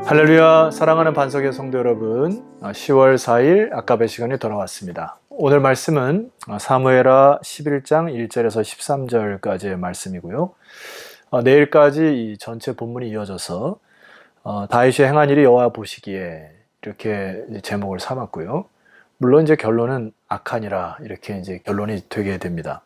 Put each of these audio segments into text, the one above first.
할렐루야, 사랑하는 반석의 성도 여러분, 10월 4일 아까의 시간이 돌아왔습니다. 오늘 말씀은 사무엘하 11장 1절에서 13절까지의 말씀이고요. 내일까지 이 전체 본문이 이어져서 다윗이 행한 일이 여호와 보시기에 이렇게 제목을 삼았고요. 물론 이제 결론은 악하니라 이렇게 이제 결론이 되게 됩니다.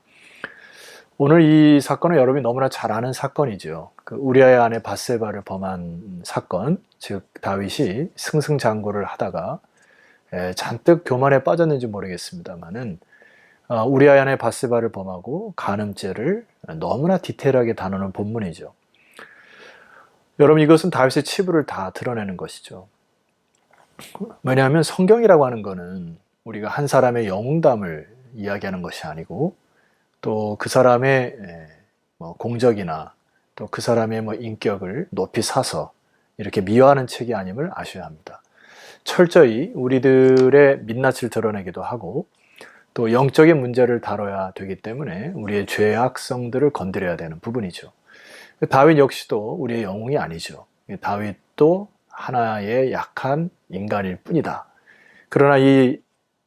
오늘 이 사건은 여러분이 너무나 잘 아는 사건이죠. 그 우리아의 아내 밧세바를 범한 사건, 즉 다윗이 승승장구를 하다가 잔뜩 교만에 빠졌는지 모르겠습니다만은 우리아의 아내 밧세바를 범하고 간음죄를 너무나 디테일하게 다루는 본문이죠. 여러분, 이것은 다윗의 치부를 다 드러내는 것이죠. 왜냐하면 성경이라고 하는 것은 우리가 한 사람의 영웅담을 이야기하는 것이 아니고 또 그 사람의 공적이나 또 그 사람의 인격을 높이 사서 이렇게 미화하는 책이 아님을 아셔야 합니다. 철저히 우리들의 민낯을 드러내기도 하고 또 영적인 문제를 다뤄야 되기 때문에 우리의 죄악성들을 건드려야 되는 부분이죠. 다윗 역시도 우리의 영웅이 아니죠. 다윗도 하나의 약한 인간일 뿐이다. 그러나 이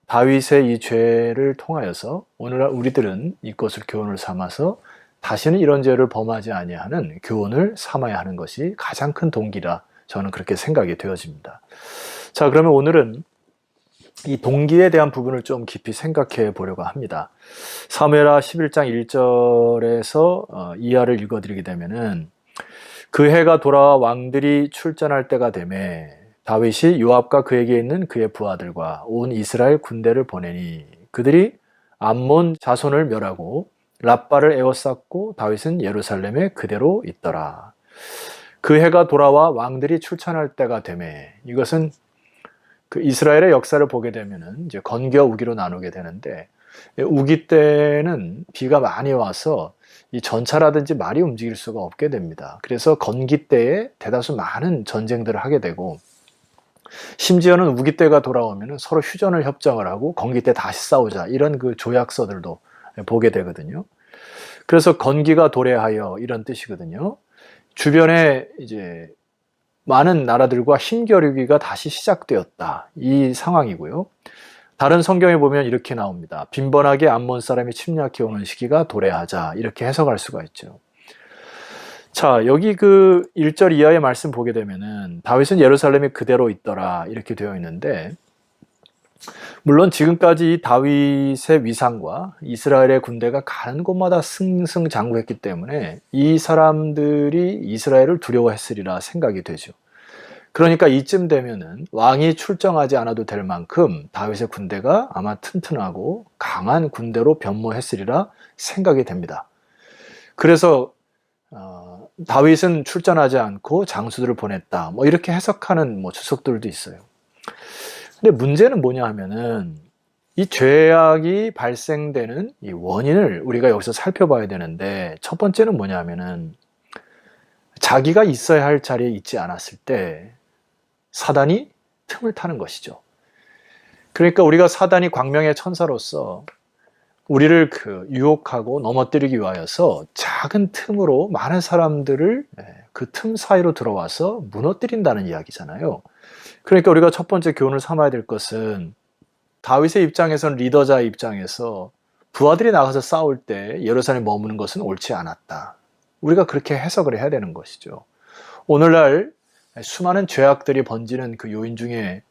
다윗의 이 죄를 통하여서 오늘날 우리들은 이것을 교훈을 삼아서 다시는 이런 죄를 범하지 아니하는 교훈을 삼아야 하는 것이 가장 큰 동기라 저는 그렇게 생각이 되어집니다. 자, 그러면 오늘은 이 동기에 대한 부분을 좀 깊이 생각해 보려고 합니다. 사무엘하 11장 1절에서 이하를 읽어드리게 되면은 그 해가 돌아와 왕들이 출전할 때가 되매 다윗이 요압과 그에게 있는 그의 부하들과 온 이스라엘 군대를 보내니 그들이 암몬 자손을 멸하고 랍바를 에워쌌고 다윗은 예루살렘에 그대로 있더라. 그 해가 돌아와 왕들이 출전할 때가 되매, 이것은 그 이스라엘의 역사를 보게 되면은 이제 건기와 우기로 나누게 되는데, 우기 때는 비가 많이 와서 이 전차라든지 말이 움직일 수가 없게 됩니다. 그래서 건기 때에 대다수 많은 전쟁들을 하게 되고, 심지어는 우기 때가 돌아오면 서로 휴전을 협정을 하고 건기 때 다시 싸우자, 이런 그 조약서들도 보게 되거든요. 그래서 건기가 도래하여 이런 뜻이거든요. 주변에 이제 많은 나라들과 힘겨루기가 다시 시작되었다, 이 상황이고요. 다른 성경에 보면 이렇게 나옵니다. 빈번하게 암몬 사람이 침략해 오는 시기가 도래하자, 이렇게 해석할 수가 있죠. 자, 여기 그 1절 이하의 말씀 보게 되면은 다윗은 예루살렘에 그대로 있더라 이렇게 되어 있는데, 물론 지금까지 다윗의 위상과 이스라엘의 군대가 가는 곳마다 승승장구했기 때문에 이 사람들이 이스라엘을 두려워했으리라 생각이 되죠. 그러니까 이쯤 되면은 왕이 출정하지 않아도 될 만큼 다윗의 군대가 아마 튼튼하고 강한 군대로 변모했으리라 생각이 됩니다. 그래서 다윗은 출전하지 않고 장수들을 보냈다, 이렇게 해석하는 주석들도 있어요. 근데 문제는 뭐냐 하면은 이 죄악이 발생되는 이 원인을 우리가 여기서 살펴봐야 되는데, 첫 번째는 뭐냐 하면은 자기가 있어야 할 자리에 있지 않았을 때 사단이 틈을 타는 것이죠. 그러니까 우리가 사단이 광명의 천사로서 우리를 유혹하고 넘어뜨리기 위하여서 작은 틈으로 많은 사람들을 그 틈 사이로 들어와서 무너뜨린다는 이야기잖아요. 그러니까 우리가 첫 번째 교훈을 삼아야 될 것은, 다윗의 입장에서는, 리더자의 입장에서 부하들이 나가서 싸울 때 예루살렘에 머무는 것은 옳지 않았다, 우리가 그렇게 해석을 해야 되는 것이죠. 오늘날 수많은 죄악들이 번지는 그 요인 중에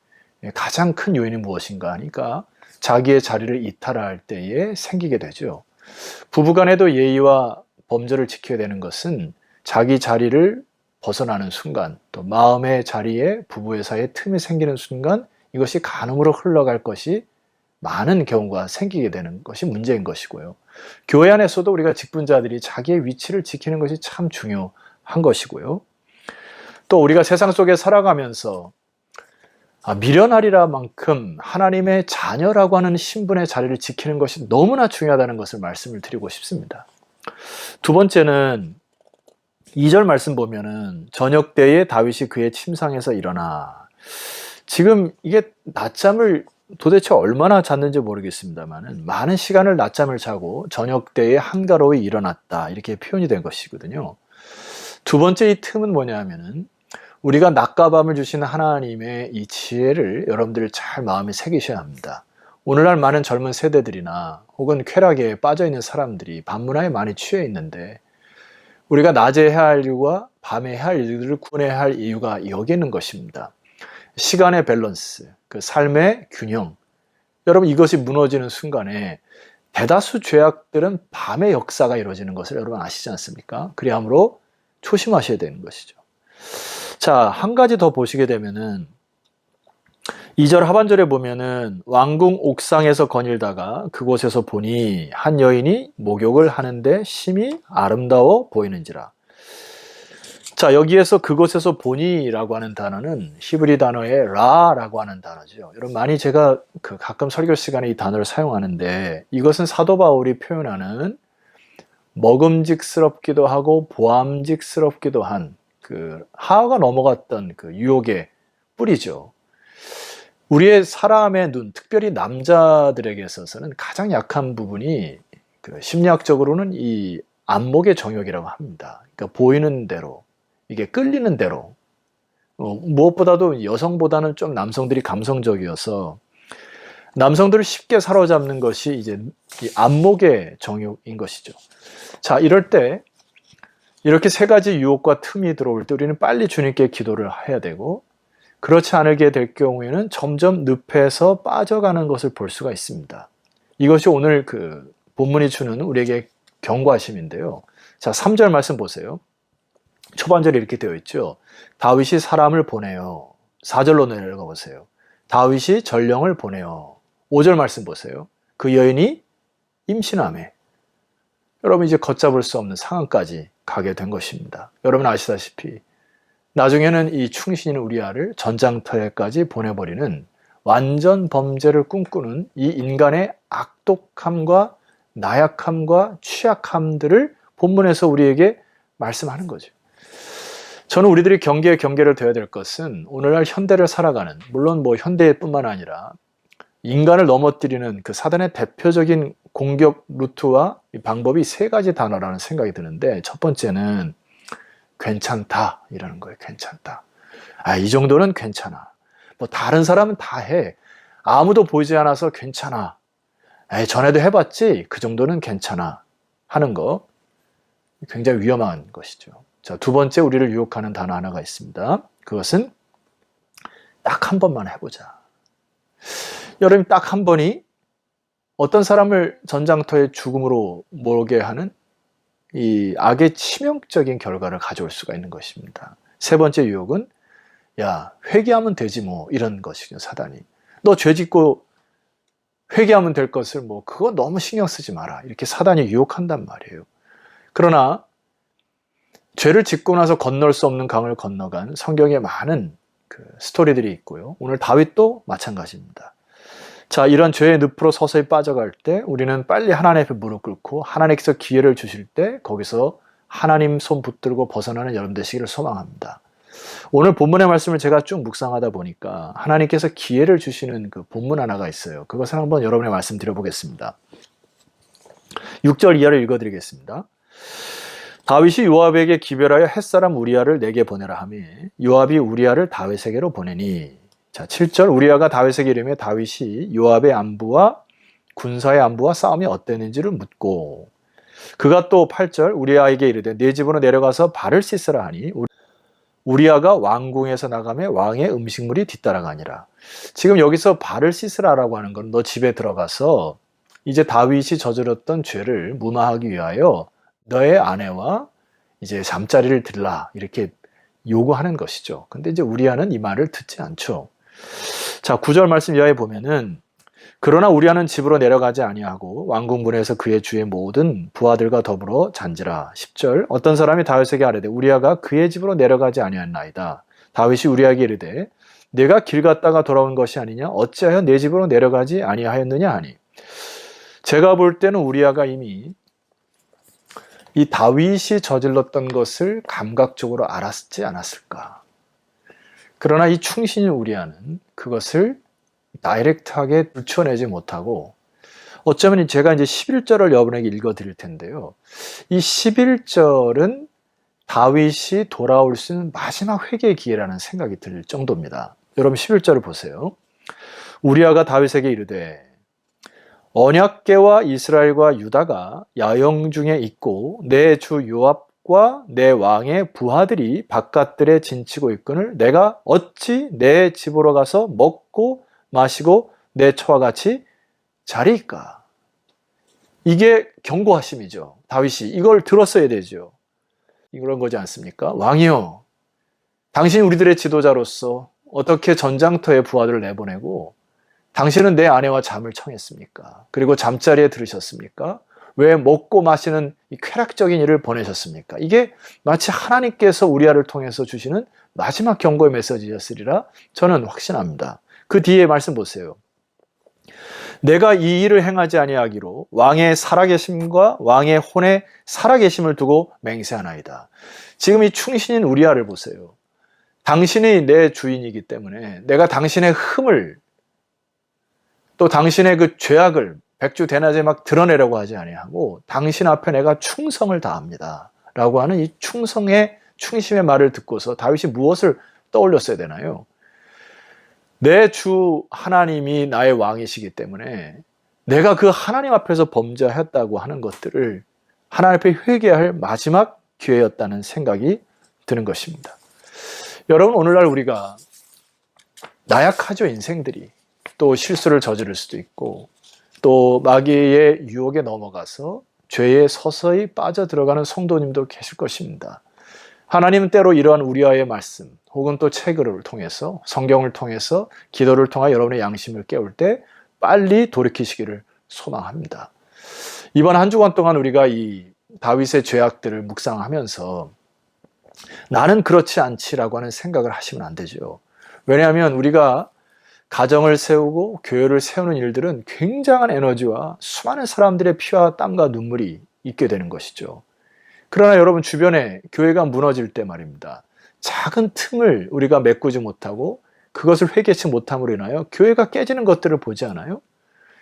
가장 큰 요인이 무엇인가 하니까 자기의 자리를 이탈할 때에 생기게 되죠. 부부간에도 예의와 범절을 지켜야 되는 것은 자기 자리를 벗어나는 순간, 또 마음의 자리에 부부의 사이에 틈이 생기는 순간 이것이 간음으로 흘러갈 것이 많은 경우가 생기게 되는 것이 문제인 것이고요. 교회 안에서도 우리가 직분자들이 자기의 위치를 지키는 것이 참 중요한 것이고요. 또 우리가 세상 속에 살아가면서 미련하리라 만큼 하나님의 자녀라고 하는 신분의 자리를 지키는 것이 너무나 중요하다는 것을 말씀을 드리고 싶습니다. 두 번째는 2절 말씀 보면은 저녁 때에 다윗이 그의 침상에서 일어나, 지금 이게 낮잠을 도대체 얼마나 잤는지 모르겠습니다만은 많은 시간을 낮잠을 자고 저녁 때에 한가로이 일어났다, 이렇게 표현이 된 것이거든요. 두 번째 이 틈은 뭐냐 하면은 우리가 낮과 밤을 주시는 하나님의 이 지혜를 여러분들 잘 마음에 새기셔야 합니다. 오늘날 많은 젊은 세대들이나 혹은 쾌락에 빠져있는 사람들이 밤문화에 많이 취해 있는데 우리가 낮에 해야 할 일과 밤에 해야 할 일들을 구분해야 할 이유가 여기 있는 것입니다. 시간의 밸런스, 그 삶의 균형. 여러분 이것이 무너지는 순간에 대다수 죄악들은 밤의 역사가 이루어지는 것을 여러분 아시지 않습니까? 그리하므로 조심하셔야 되는 것이죠. 자, 한 가지 더 보시게 되면은 2절 하반절에 보면은 왕궁 옥상에서 거닐다가 그곳에서 보니 한 여인이 목욕을 하는데 심히 아름다워 보이는지라. 자, 여기에서 그곳에서 보니라고 하는 단어는 히브리 단어의 라라고 하는 단어죠. 여러분 많이 제가 가끔 설교 시간에 이 단어를 사용하는데 이것은 사도 바울이 표현하는 먹음직스럽기도 하고 보암직스럽기도 한 그 하와가 넘어갔던 그 유혹의 뿌리죠. 우리의 사람의 눈, 특별히 남자들에게 있어서는 가장 약한 부분이 그 심리학적으로는 이 안목의 정욕이라고 합니다. 그러니까 보이는 대로, 이게 끌리는 대로. 무엇보다도 여성보다는 좀 남성들이 감성적이어서 남성들을 쉽게 사로잡는 것이 이제 이 안목의 정욕인 것이죠. 자, 이럴 때 이렇게 세 가지 유혹과 틈이 들어올 때 우리는 빨리 주님께 기도를 해야 되고 그렇지 않게 될 경우에는 점점 늪에서 빠져가는 것을 볼 수가 있습니다. 이것이 오늘 그 본문이 주는 우리에게 경고하심인데요. 자, 3절 말씀 보세요. 초반절에 이렇게 되어 있죠. 다윗이 사람을 보내요. 4절로 내려가 보세요. 다윗이 전령을 보내요. 5절 말씀 보세요. 그 여인이 임신하매. 여러분 이제 걷잡을 수 없는 상황까지 가게 된 것입니다. 여러분 아시다시피 나중에는 이 충신인 우리아를 전장터에까지 보내버리는 완전 범죄를 꿈꾸는 이 인간의 악독함과 나약함과 취약함들을 본문에서 우리에게 말씀하는 거죠. 저는 우리들이 경계를 둬야 될 것은 오늘날 현대를 살아가는, 물론 뭐 현대뿐만 아니라 인간을 넘어뜨리는 그 사단의 대표적인 공격 루트와 방법이 세 가지 단어라는 생각이 드는데, 첫 번째는 괜찮다 이라는 거예요. 괜찮다. 아, 이 정도는 괜찮아. 뭐 다른 사람은 다 해. 아무도 보이지 않아서 괜찮아. 에이, 전에도 해봤지. 그 정도는 괜찮아. 하는 거 굉장히 위험한 것이죠. 자, 두 번째 우리를 유혹하는 단어 하나가 있습니다. 그것은 딱 한 번만 해보자. 여러분 딱 한 번이 어떤 사람을 전장터의 죽음으로 몰게 하는 이 악의 치명적인 결과를 가져올 수가 있는 것입니다. 세 번째 유혹은 야, 회개하면 되지 뭐, 이런 것이죠. 사단이. 너 죄 짓고 회개하면 될 것을 뭐 그거 너무 신경 쓰지 마라. 이렇게 사단이 유혹한단 말이에요. 그러나 죄를 짓고 나서 건널 수 없는 강을 건너간 성경에 많은 그 스토리들이 있고요. 오늘 다윗도 마찬가지입니다. 자, 이런 죄의 늪으로 서서히 빠져갈 때 우리는 빨리 하나님 앞에 무릎 꿇고 하나님께서 기회를 주실 때 거기서 하나님 손 붙들고 벗어나는 여러분 되시기를 소망합니다. 오늘 본문의 말씀을 제가 쭉 묵상하다 보니까 하나님께서 기회를 주시는 그 본문 하나가 있어요. 그것을 한번 여러분의 말씀 드려보겠습니다. 6절 이하를 읽어드리겠습니다. 다윗이 요압에게 기별하여 햇사람 우리아를 내게 보내라 하며 요압이 우리아를 다윗에게로 보내니. 자, 7절 우리아가 다윗에게 이르며 다윗이 요압의 안부와 군사의 안부와 싸움이 어땠는지를 묻고 그가 또 8절 우리아에게 이르되 네 집으로 내려가서 발을 씻으라 하니 우리아가 왕궁에서 나가며 왕의 음식물이 뒤따라가니라. 지금 여기서 발을 씻으라라고 하는 건 너 집에 들어가서 이제 다윗이 저질렀던 죄를 무마하기 위하여 너의 아내와 이제 잠자리를 들라 이렇게 요구하는 것이죠. 근데 이제 우리아는 이 말을 듣지 않죠. 자, 9절 말씀 이하에 보면은 그러나 우리아는 집으로 내려가지 아니하고 왕궁문에서 그의 주의 모든 부하들과 더불어 잔지라. 10절 어떤 사람이 다윗에게 아뢰되 우리아가 그의 집으로 내려가지 아니하나이다. 다윗이 우리아에게 이르되 내가 길 갔다가 돌아온 것이 아니냐 어찌하여 내 집으로 내려가지 아니하였느냐 하니. 제가 볼 때는 우리아가 이미 이 다윗이 저질렀던 것을 감각적으로 알았지 않았을까. 그러나 이 충신인 우리아는 그것을 다이렉트하게 들춰내지 못하고 어쩌면 제가 이제 11절을 여러분에게 읽어 드릴 텐데요. 이 11절은 다윗이 돌아올 수 있는 마지막 회개의 기회라는 생각이 들 정도입니다. 여러분 11절을 보세요. 우리아가 다윗에게 이르되 언약궤와 이스라엘과 유다가 야영 중에 있고 내 주 요압과 내 왕의 부하들이 바깥들에 진치고 있거늘 내가 어찌 내 집으로 가서 먹고 마시고 내 처와 같이 자리일까? 이게 경고하심이죠. 다윗이 이걸 들었어야 되죠. 이런 거지 않습니까? 왕이여, 당신이 우리들의 지도자로서 어떻게 전장터에 부하들을 내보내고 당신은 내 아내와 잠을 청했습니까? 그리고 잠자리에 들으셨습니까? 왜 먹고 마시는 이 쾌락적인 일을 보내셨습니까? 이게 마치 하나님께서 우리아를 통해서 주시는 마지막 경고의 메시지였으리라 저는 확신합니다. 그 뒤에 말씀 보세요. 내가 이 일을 행하지 아니하기로 왕의 살아계심과 왕의 혼의 살아계심을 두고 맹세하나이다. 지금 이 충신인 우리아를 보세요. 당신이 내 주인이기 때문에 내가 당신의 흠을 또 당신의 그 죄악을 백주대낮에 막 드러내려고 하지 아니하고 당신 앞에 내가 충성을 다합니다 라고 하는 이 충심의 말을 듣고서 다윗이 무엇을 떠올렸어야 되나요? 내 주 하나님이 나의 왕이시기 때문에 내가 그 하나님 앞에서 범죄했다고 하는 것들을 하나님 앞에 회개할 마지막 기회였다는 생각이 드는 것입니다. 여러분, 오늘날 우리가 나약하죠, 인생들이. 또 실수를 저지를 수도 있고 또 마귀의 유혹에 넘어가서 죄에 서서히 빠져들어가는 성도님도 계실 것입니다. 하나님은 때로 이러한 우리와의 말씀 혹은 또 책을 통해서 성경을 통해서 기도를 통해 여러분의 양심을 깨울 때 빨리 돌이키시기를 소망합니다. 이번 한 주간 동안 우리가 이 다윗의 죄악들을 묵상하면서 나는 그렇지 않지라고 하는 생각을 하시면 안 되죠. 왜냐하면 우리가 가정을 세우고 교회를 세우는 일들은 굉장한 에너지와 수많은 사람들의 피와 땀과 눈물이 있게 되는 것이죠. 그러나 여러분 주변에 교회가 무너질 때 말입니다. 작은 틈을 우리가 메꾸지 못하고 그것을 회개치 못함으로 인하여 교회가 깨지는 것들을 보지 않아요?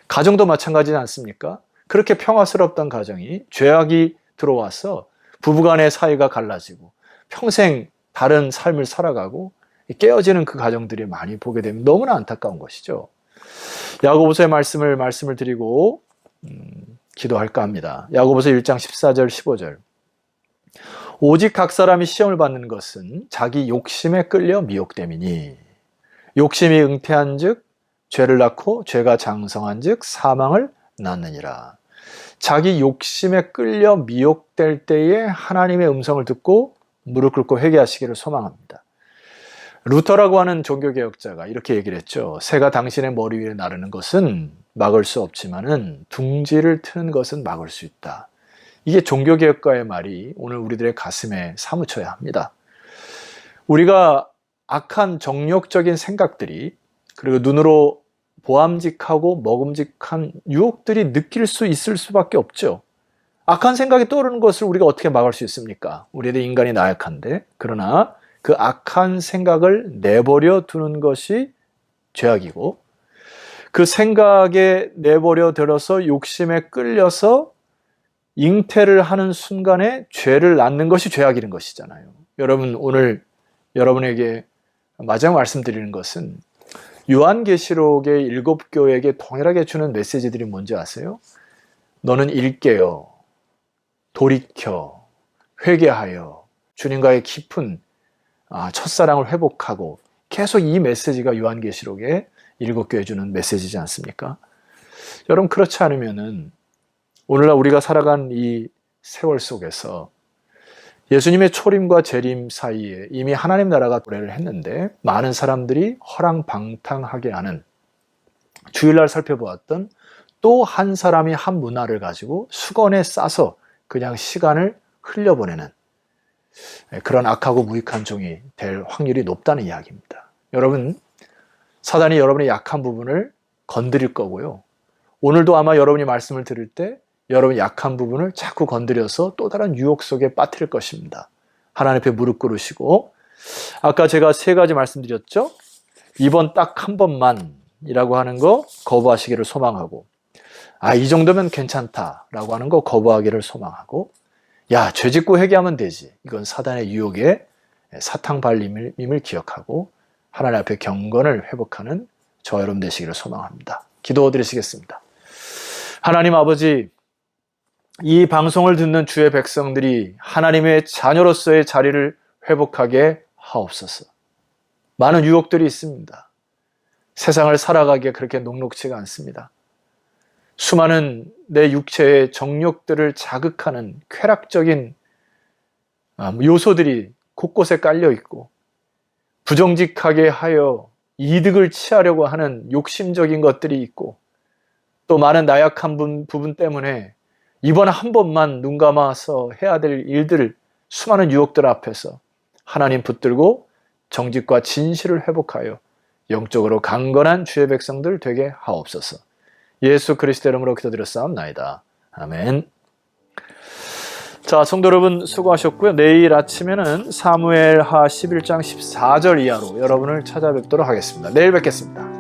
가정도 마찬가지지 않습니까? 그렇게 평화스럽던 가정이 죄악이 들어와서 부부간의 사이가 갈라지고 평생 다른 삶을 살아가고 깨어지는 그 가정들이 많이 보게 되면 너무나 안타까운 것이죠. 야고보서의 말씀을 드리고 기도할까 합니다. 야고보서 1장 14절 15절. 오직 각 사람이 시험을 받는 것은 자기 욕심에 끌려 미혹됨이니 욕심이 응태한즉 죄를 낳고 죄가 장성한즉 사망을 낳느니라. 자기 욕심에 끌려 미혹될 때에 하나님의 음성을 듣고 무릎 꿇고 회개하시기를 소망합니다. 루터라고 하는 종교개혁자가 이렇게 얘기를 했죠. 새가 당신의 머리 위에 나르는 것은 막을 수 없지만은 둥지를 트는 것은 막을 수 있다. 이게 종교개혁가의 말이 오늘 우리들의 가슴에 사무쳐야 합니다. 우리가 악한 정욕적인 생각들이 그리고 눈으로 보암직하고 먹음직한 유혹들이 느낄 수 있을 수밖에 없죠. 악한 생각이 떠오르는 것을 우리가 어떻게 막을 수 있습니까? 우리들 인간이 나약한데. 그러나 그 악한 생각을 내버려 두는 것이 죄악이고 그 생각에 내버려 들어서 욕심에 끌려서 잉태를 하는 순간에 죄를 낳는 것이 죄악인 것이잖아요. 여러분, 오늘 여러분에게 마지막 말씀드리는 것은 요한계시록의 7교회에게 동일하게 주는 메시지들이 뭔지 아세요? 너는 일깨어, 돌이켜, 회개하여 주님과의 깊은 첫사랑을 회복하고 계속 이 메시지가 요한계시록에 7교회에 주는 메시지지 않습니까? 여러분, 그렇지 않으면은 오늘날 우리가 살아간 이 세월 속에서 예수님의 초림과 재림 사이에 이미 하나님 나라가 도래를 했는데 많은 사람들이 허랑방탕하게 하는 주일날 살펴보았던 또 한 사람이 한 문화를 가지고 수건에 싸서 그냥 시간을 흘려보내는 그런 악하고 무익한 종이 될 확률이 높다는 이야기입니다. 여러분, 사단이 여러분의 약한 부분을 건드릴 거고요. 오늘도 아마 여러분이 말씀을 들을 때 여러분 약한 부분을 자꾸 건드려서 또 다른 유혹 속에 빠뜨릴 것입니다. 하나님 앞에 무릎 꿇으시고 아까 제가 3가지 말씀드렸죠? 이번 딱 한 번만이라고 하는 거 거부하시기를 소망하고 이 정도면 괜찮다라고 하는 거 거부하기를 소망하고 야, 죄 짓고 회개하면 되지. 이건 사단의 유혹에 사탕 발림임을 기억하고 하나님 앞에 경건을 회복하는 저와 여러분 되시기를 소망합니다. 기도드리시겠습니다. 하나님 아버지, 이 방송을 듣는 주의 백성들이 하나님의 자녀로서의 자리를 회복하게 하옵소서. 많은 유혹들이 있습니다. 세상을 살아가기에 그렇게 녹록지가 않습니다. 수많은 내 육체의 정욕들을 자극하는 쾌락적인 요소들이 곳곳에 깔려 있고, 부정직하게 하여 이득을 취하려고 하는 욕심적인 것들이 있고, 또 많은 나약한 부분 때문에 이번 한 번만 눈 감아서 해야 될 일들, 수많은 유혹들 앞에서 하나님 붙들고 정직과 진실을 회복하여 영적으로 강건한 주의 백성들 되게 하옵소서. 예수 그리스도 이름으로 기도드렸사옵나이다. 아멘. 자, 성도 여러분 수고하셨고요. 내일 아침에는 사무엘하 11장 14절 이하로 여러분을 찾아뵙도록 하겠습니다. 내일 뵙겠습니다.